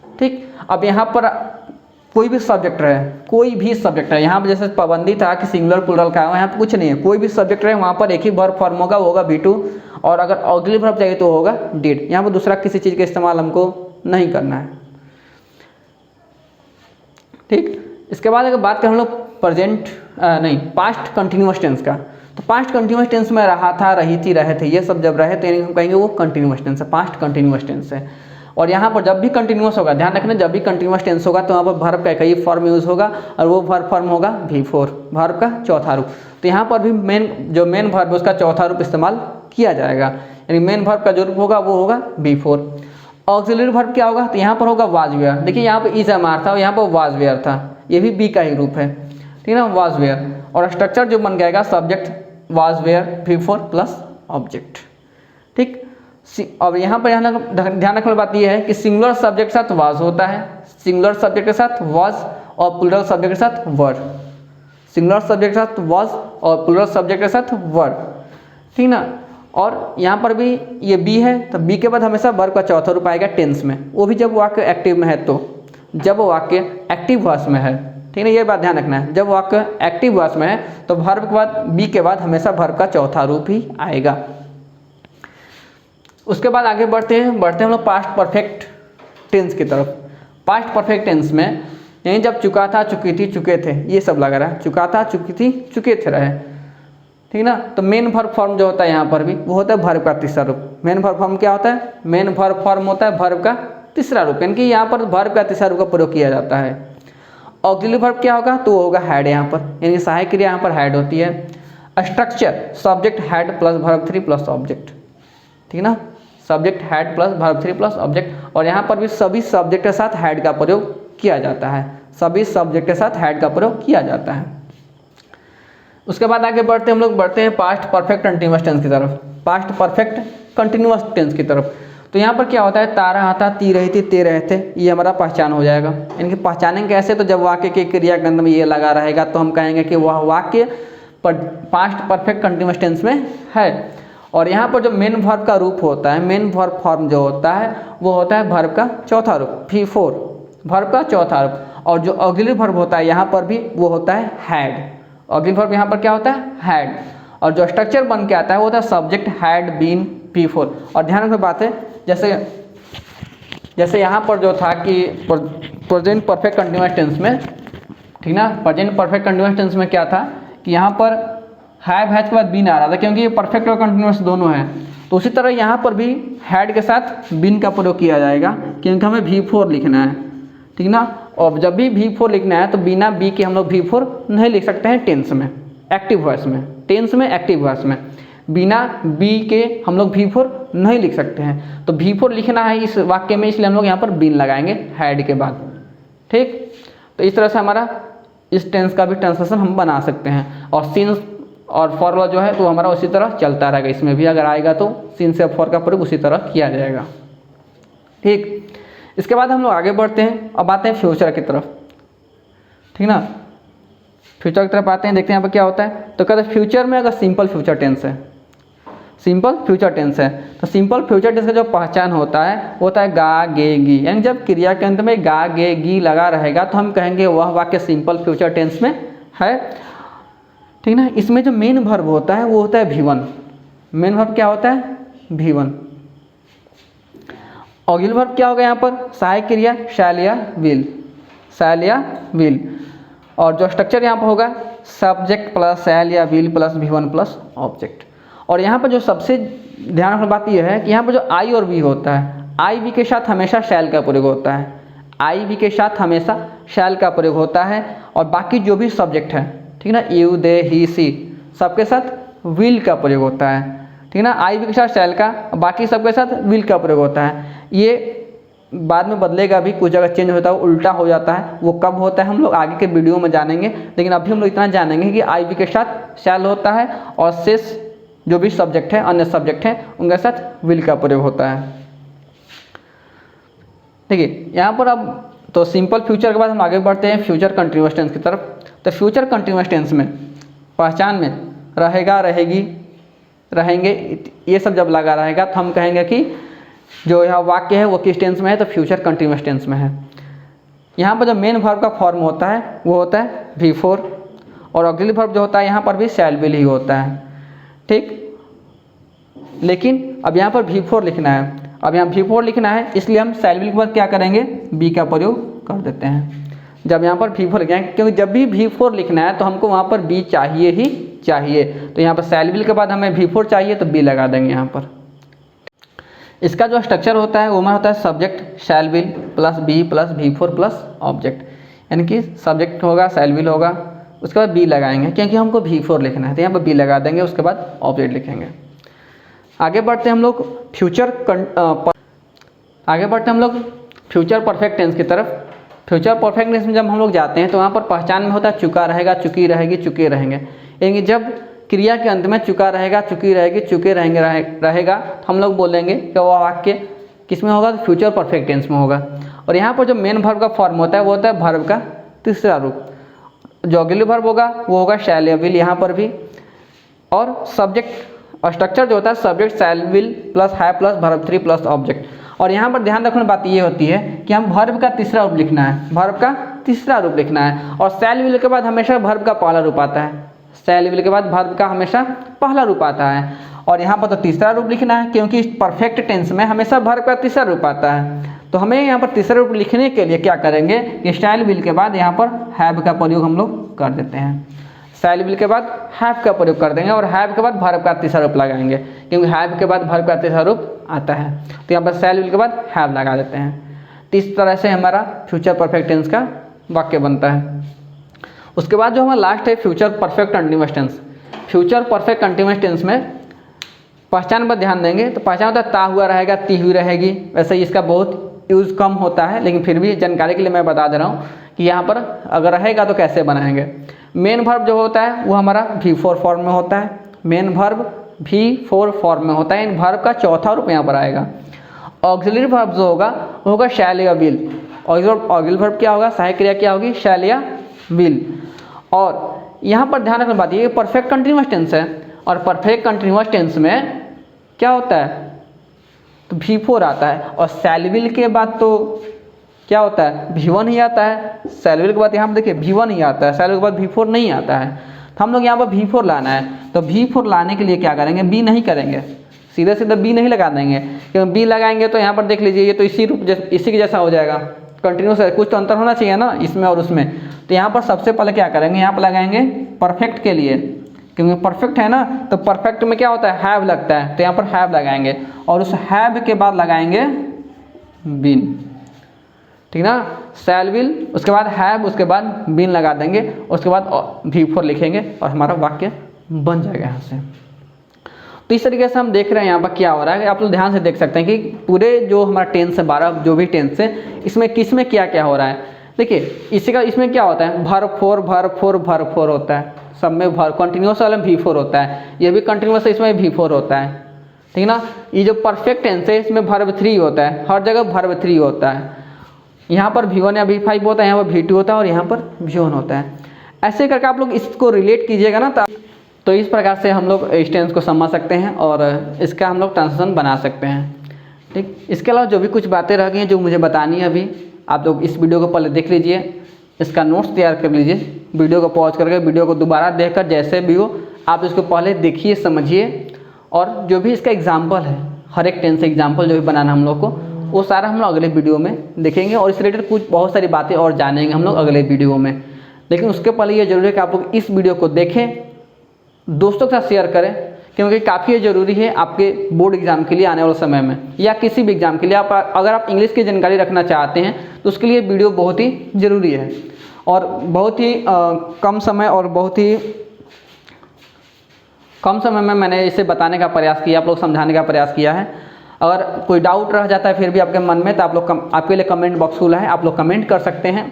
ठीक, अब यहाँ पर कोई भी सब्जेक्ट रहे, कोई भी सब्जेक्ट है, यहाँ पर जैसे पाबंदी था कि सिंगुलर प्लूरल का है, यहाँ पर कुछ नहीं है, कोई भी सब्जेक्ट रहे वहाँ पर एक ही वर्ब फॉर्म होगा, वो होगा V2, और अगर ऑक्सिलरी वर्ब चाहिए तो होगा डिड। यहाँ पर दूसरा किसी चीज़ का इस्तेमाल हमको नहीं करना है। ठीक, इसके बाद अगर बात करें हम लोग पास्ट कंटिन्यूअस टेंस का, तो पास्ट कंटिन्यूअस टेंस में रहा था, रही थी, रहे थे, ये सब जब रहे तो हम कहेंगे वो कंटिन्यूअस टेंस है, पास्ट कंटिन्यूअस टेंस है। और यहाँ पर जब भी कंटिन्यूअस होगा, ध्यान रखना, जब भी कंटिन्यूअस टेंस होगा तो यहाँ पर वर्ब का एक ही फॉर्म यूज़ होगा, और वो वर्ब फॉर्म होगा V4, वर्ब का चौथा रूप। तो यहाँ पर भी मेन वर्ब है उसका चौथा रूप इस्तेमाल किया जाएगा, यानी मेन वर्ब का जो रूप होगा वो होगा V4। ऑक्सिलरी वर्ब क्या होगा, तो यहाँ पर होगा वाज वेयर। देखिए यहाँ पर इज एमआर था और यहाँ पर वाज वेयर था, ये भी बी का ही रूप है, ठीक है ना, वाज वेयर। और स्ट्रक्चर जो बन जाएगा subject was were V4 plus object. ठीक, अब यहाँ पर ध्यान रखने वाली बात यह है कि सिंगुलर सब्जेक्ट के साथ वाज होता है, सिंगुलर सब्जेक्ट के साथ वाज, और प्लूरल सब्जेक्ट के साथ वर। सिंगुलर सब्जेक्ट के साथ वाज और प्लूरल सब्जेक्ट के साथ वर, ठीक ना। और यहाँ पर भी ये बी है, तो बी के बाद हमेशा वर्ब का चौथा रूप आएगा टेंस में, वो भी जब वाक्य एक्टिव में है, तो जब वाक्य एक्टिव वॉइस में है, ठीक है, ये बात ध्यान रखना है। जब वाक्य एक्टिव वॉइस में है तो वर्ब के बाद बी के बाद हमेशा वर्ब का चौथा रूप ही आएगा। उसके बाद आगे बढ़ते हैं हम लोग पास्ट परफेक्ट टेंस की तरफ। पास्ट परफेक्ट टेंस में यहीं जब चुका था, चुकी थी, चुके थे, ये सब लगा रहा है, चुका था, चुकी थी, चुके थे रहे, ठीक ना। तो मेन वर्ब फॉर्म जो होता है यहाँ पर भी वो होता है वर्ब का तीसरा रूप। मेन वर्ब फॉर्म क्या होता है, मेन वर्ब फॉर्म होता है वर्ब का तीसरा रूप, यानी कि यहाँ पर वर्ब का तीसरा रूप का प्रयोग किया जाता है। ऑक्सिलरी वर्ब क्या होगा, तो वो होगा हैड, यहाँ पर यानी सहायक क्रिया यहाँ पर हैड होती है। Structure subject had plus verb 3 plus object, ठीक ना, subject had plus verb 3 plus object. और यहाँ पर भी सभी सब्जेक्ट के साथ हैड का प्रयोग किया जाता है, सभी सब्जेक्ट के साथ हैड का प्रयोग किया जाता है। उसके बाद आगे हम लोग बढ़ते हैं पास्ट परफेक्ट कंटिन्यूअस टेंस की तरफ, पास्ट परफेक्ट कंटिन्यूअस टेंस की तरफ। तो यहाँ पर क्या होता है, ता रहा था, ती रही थी, ते रहे थे, ये हमारा पहचान हो जाएगा। यानी कि पहचानेंगे कैसे, तो जब वाक्य के क्रिया के अंत में ये लगा रहेगा तो हम कहेंगे कि वह वाक्य पास्ट परफेक्ट कंटिन्यूअस टेंस में है। और यहाँ पर जो मेन वर्ब का रूप होता है, मेन वर्ब फॉर्म जो होता है वो होता है वर्ब का चौथा रूप V4, वर्ब का चौथा रूप। और जो ऑक्सिलरी वर्ब होता है यहाँ पर भी वो होता है हैड, ऑक्सिलरी वर्ब यहाँ पर क्या होता है, हैड। और जो स्ट्रक्चर बन के आता है वो होता है सब्जेक्ट हैड बीन V4। और ध्यान रखने बात है, जैसे यहाँ पर जो था कि प्रेजेंट परफेक्ट कंटिन्यूअस टेंस में, ठीक ना, प्रेजेंट परफेक्ट कंटिन्यूअस टेंस में क्या था कि यहाँ पर हैव हैज के बाद बीन आ रहा था, क्योंकि ये परफेक्ट और कंटिन्यूअस दोनों हैं। तो उसी तरह यहाँ पर भी हैड के साथ बीन का प्रयोग किया जाएगा, क्योंकि हमें V4 लिखना है, ठीक ना। और जब भी V4 लिखना है तो बिना बी के हम लोग V4 नहीं लिख सकते हैं टेंस में, एक्टिव वॉइस में, टेंस में एक्टिव वॉइस में बिना बी के हम लोग V4 नहीं लिख सकते हैं। तो V4 लिखना है इस वाक्य में, इसलिए हम लोग यहाँ पर बीन लगाएंगे हैड के बाद, ठीक। तो इस तरह से हमारा इस टेंस का भी ट्रांसलेशन हम बना सकते हैं। और सिंस और फॉर जो है तो हमारा उसी तरह चलता रहेगा, इसमें भी अगर आएगा तो सिंस से फॉर का प्रयोग उसी तरह किया जाएगा, ठीक। इसके बाद हम लोग आगे बढ़ते हैं, अब आते हैं फ्यूचर की तरफ, ठीक ना। फ्यूचर की तरफ आते हैं, देखते हैं यहाँ पर क्या होता है। तो कहते हैं फ्यूचर में अगर सिंपल फ्यूचर टेंस है, सिंपल फ्यूचर टेंस है, तो सिंपल फ्यूचर टेंस का जो पहचान होता है वो होता है गा गे गी, यानी जब क्रिया के अंत में गा गे गी लगा रहेगा तो हम कहेंगे वह वाक्य सिंपल फ्यूचर टेंस में है, ठीक ना। इसमें जो मेन वर्ब होता है वो होता है V1, मेन वर्ब क्या होता है V1। ऑक्सिलरी वर्ब क्या होगा यहाँ पर, सहायक क्रिया शैल या विल, शैल या विल। और जो स्ट्रक्चर यहाँ पर होगा सब्जेक्ट प्लस शैल या will plus V1 plus object. और यहाँ पर जो सबसे ध्यान रखने बात यह है कि यहाँ पर जो आई और वी होता है, आई वी के साथ हमेशा शैल का प्रयोग होता है, आई वी के साथ हमेशा शैल का प्रयोग होता है। और बाकी जो भी सब्जेक्ट है, ठीक ना, यू दे ही सी, सबके साथ विल का प्रयोग होता है, ठीक ना। आई वी के साथ शैल का, बाकी सबके साथ विल का प्रयोग होता है। ये बाद में बदलेगा भी, कुछ जगह चेंज होता है, उल्टा हो जाता है, वो कब होता है हम लोग आगे के वीडियो में जानेंगे। लेकिन अभी हम लोग इतना जानेंगे कि आई वी के साथ शैल होता है और शेष जो भी सब्जेक्ट है, अन्य सब्जेक्ट हैं, उनके साथ विल का प्रयोग होता है, ठीक है। यहाँ पर अब तो सिंपल फ्यूचर के बाद हम आगे बढ़ते हैं फ्यूचर कंटिन्यूअस टेंस की तरफ। तो फ्यूचर कंटिन्यूअस टेंस में पहचान में रहेगा, रहेगी, रहेंगे, ये सब जब लगा रहेगा तो हम कहेंगे कि जो यह वाक्य है वो किस टेंस में है, तो फ्यूचर कंटिन्यूअस टेंस में है। यहाँ पर जो मेन वर्ब का फॉर्म होता है वो होता है V4 और ऑक्सिलरी वर्ब जो होता है यहाँ पर भी शैल विल ही होता है, ठीक। लेकिन अब यहाँ पर V4 लिखना है, अब यहाँ V4 लिखना है, इसलिए हम शैल विल के बाद क्या करेंगे, बी का प्रयोग कर देते हैं। जब यहाँ पर V4 लिखना है, क्योंकि जब भी V4 लिखना है तो हमको वहाँ पर बी चाहिए ही चाहिए, तो यहाँ पर शैल विल के बाद हमें V4 चाहिए तो बी लगा देंगे यहाँ पर। इसका जो स्ट्रक्चर होता है वो में होता है subject shall will plus be plus V4 plus object, यानी कि सब्जेक्ट होगा, शैल विल होगा, उसके बाद बी लगाएंगे क्योंकि हमको V4 लिखना है, तो यहाँ पर बी लगा देंगे, उसके बाद ऑब्जेक्ट लिखेंगे। आगे बढ़ते हम लोग फ्यूचर परफेक्ट टेंस की तरफ। फ्यूचर परफेक्ट टेंस में जब हम लोग जाते हैं तो वहाँ पर पहचान में होता है चुका रहेगा, चुकी रहेगी, चुके रहेंगे, यानी जब क्रिया के अंत में चुका रहेगा, चुकी रहेगी, चुके रहेंगे रहेगा तो हम लोग बोलेंगे कि वह वाक्य किस में होगा, तो फ्यूचर परफेक्ट टेंस में होगा। और यहाँ पर जो मेन वर्ब का फॉर्म होता है वो होता है वर्ब का तीसरा रूप, जो ऑक्सिलरी वर्ब होगा वो होगा शैल या विल यहाँ पर भी, और सब्जेक्ट और स्ट्रक्चर जो होता है सब्जेक्ट शैल विल प्लस है प्लस वर्ब 3 प्लस ऑब्जेक्ट। और यहाँ पर ध्यान रखने बात ये होती है कि हम वर्ब का तीसरा रूप लिखना है, वर्ब का तीसरा रूप लिखना है, और शैल विल के बाद हमेशा वर्ब का पहला रूप आता है, शैल विल के बाद वर्ब का हमेशा पहला रूप आता है। और यहाँ पर तो तीसरा रूप लिखना है क्योंकि परफेक्ट टेंस में हमेशा वर्ब का तीसरा रूप आता है, तो हमें यहाँ पर तीसरा रूप लिखने के लिए क्या करेंगे कि शैल विल के बाद यहाँ पर हैव का प्रयोग हम लोग कर देते हैं, शैल विल के बाद हैव का प्रयोग कर देंगे और हैव के बाद वर्ब का तीसरा रूप लगाएंगे क्योंकि हैव के बाद वर्ब का तीसरा रूप आता है, तो यहाँ पर शैल विल के बाद हैव लगा देते हैं। तो इस तरह से हमारा फ्यूचर परफेक्ट टेंस का वाक्य बनता है। उसके बाद जो हमारा लास्ट है future perfect continuous tense. Future perfect continuous tense में पहचान पर ध्यान देंगे तो पहचान होता है ता हुआ रहेगा, ती हुई रहेगी, वैसे ही इसका बहुत यूज़ कम होता है, लेकिन फिर भी जानकारी के लिए मैं बता दे रहा हूँ कि यहाँ पर अगर रहेगा तो कैसे बनाएंगे। मेन वर्ब जो होता है वो हमारा V4 फॉर्म में होता है, मेन वर्ब V4 फॉर्म में होता है, इन वर्ब का चौथा रूप यहाँ पर आएगा। ऑक्सिलरी वर्ब जो होगा वो होगा शैल या विल, ऑक्सिलरी वर्ब क्या होगा, सहायक क्रिया क्या होगी, शैल या विल। और यहाँ पर ध्यान रखने बात ये परफेक्ट कंटिन्यूअस टेंस है, और परफेक्ट कंटिन्यूअस टेंस में क्या होता है, तो V4 आता है, और शैल विल के बाद तो क्या होता है, V1 ही आता है। शैल विल के बाद यहाँ पर देखिए V1 ही आता है, शैल विल के बाद V4 नहीं आता है, तो हम लोग यहाँ पर V4 लाना है। तो V4 लाने के लिए क्या करेंगे, बी नहीं करेंगे, सीधे सीधे बी नहीं लगा देंगे, क्योंकि बी लगाएंगे तो यहाँ पर देख लीजिए ये तो इसी के जैसा हो जाएगा, कंटिन्यूस है, कुछ तो अंतर होना चाहिए ना इसमें और उसमें। तो यहाँ पर सबसे पहले क्या करेंगे, यहाँ पर लगाएंगे परफेक्ट के लिए, क्योंकि परफेक्ट है ना, तो परफेक्ट में क्या होता है, हैव लगता है, तो यहाँ पर हैव लगाएंगे, और उस हैव के बाद लगाएंगे बीन, ठीक ना, शैल विल, उसके बाद हैव, उसके बाद बीन लगा देंगे, उसके बाद V4 लिखेंगे और हमारा वाक्य बन जाएगा यहाँ से। तो इस तरीके से हम देख रहे हैं यहाँ पर क्या हो रहा है, आप लोग ध्यान से देख सकते हैं कि पूरे जो हमारा टेंस है 12 जो भी टेंस है इसमें किस में क्या क्या हो रहा है। देखिए इसमें क्या होता है, वर्ब 4 होता है, सब में वर्ब कंटिन्यूअस वाले में V4 होता है, ये भी कंटिन्यूअस है इसमें V4 होता है, ठीक ना। ये जो परफेक्ट टेंस है इसमें वर्ब 3 होता है, हर जगह वर्ब 3 होता है, यहाँ पर V1 या V5 होता है, यहाँ पर V2 होता है और यहाँ पर V1 होता है। ऐसे करके आप लोग इसको रिलेट कीजिएगा ना, तो इस प्रकार से हम लोग इस टेंस को समझ सकते हैं और इसका हम लोग ट्रांसलेशन बना सकते हैं, ठीक। इसके अलावा जो भी कुछ बातें रह गई हैं जो मुझे बतानी है अभी, आप लोग इस वीडियो को पहले देख लीजिए, इसका नोट्स तैयार कर लीजिए, वीडियो को पॉज करके वीडियो को दोबारा देखकर जैसे भी हो आप इसको पहले देखिए, समझिए, और जो भी इसका एग्जाम्पल है, हर एक टेंस एग्जाम्पल जो भी बनाना हम लोग को, वो सारा हम लोग अगले वीडियो में देखेंगे, और इस रिलेटेड कुछ बहुत सारी बातें और जानेंगे हम लोग अगले वीडियो में। लेकिन उसके पहले ये जरूरी है कि आप लोग इस वीडियो को देखें, दोस्तों के साथ शेयर करें, क्योंकि काफ़ी ज़रूरी है आपके बोर्ड एग्जाम के लिए आने वाले समय में, या किसी भी एग्जाम के लिए। अगर आप इंग्लिश की जानकारी रखना चाहते हैं तो उसके लिए वीडियो बहुत ही ज़रूरी है, और बहुत ही कम समय और बहुत ही कम समय में मैंने इसे बताने का प्रयास किया, आप लोग समझाने का प्रयास किया है। अगर कोई डाउट रह जाता है फिर भी आपके मन में, तो आप लोग आपके लिए कमेंट बॉक्स खुला है, आप लोग कमेंट कर सकते हैं,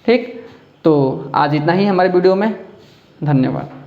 ठीक। तो आज इतना ही हमारे वीडियो में, धन्यवाद।